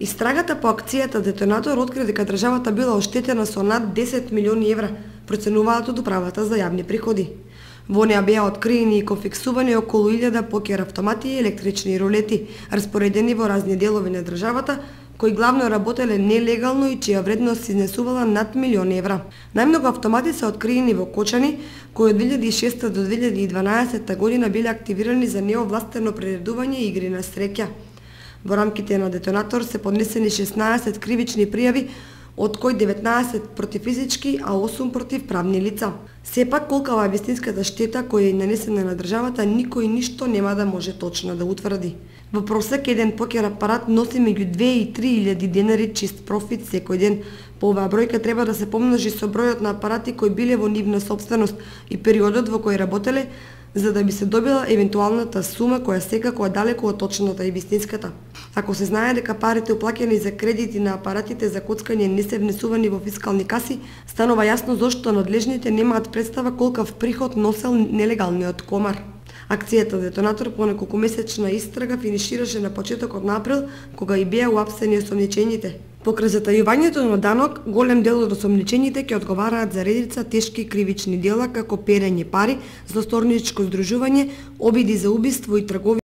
Истрагата по акцијата Детонатор откри дека државата била оштетена со над 10 милиони евра, проценуваат од Управата за јавни приходи. Во неа беа откриени и конфискувани околу 1000 покер автомати и електрични рулети, распоредени во разни делови на државата, кои главно работеле нелегално и чија вредност се изнесувала над милион евра. Најмногу автомати се откриени во Кочани, кои од 2006 до 2012 година биле активирани за неовластено приредување и игри на среќа. Во рамките на Детонатор се поднесени 16 кривични пријави, од кои 19 против физички, а 8 против правни лица. Сепак, колкава е вистинската штета која е нанесена на државата, никој ништо нема да може точно да утврди. Во просек еден покер апарат носи меѓу 2 и 3.000 денари чист профит секој ден. По оваа бројка треба да се помножи со бројот на апарати кои биле во нивна сопственост и периодот во кој работеле, за да би се добила евентуалната сума која секако е далеку од точната и вистинската. Ако се знае дека парите уплаќани за кредити на апаратите за коцкање не се внесувани во фискални каси, станува јасно зошто надлежните немаат представа колкав приход носел нелегалниот комар. Акцијата Детонатор по неколкумесечна истрага финишираше на почетокот на април, кога и беа уапсени осомничените. Покрај затајувањето на данок, голем дел од осомничените ќе одговараат за редица тешки кривични дела како перење пари, злосторничко здружување, обиди за убиство и трговија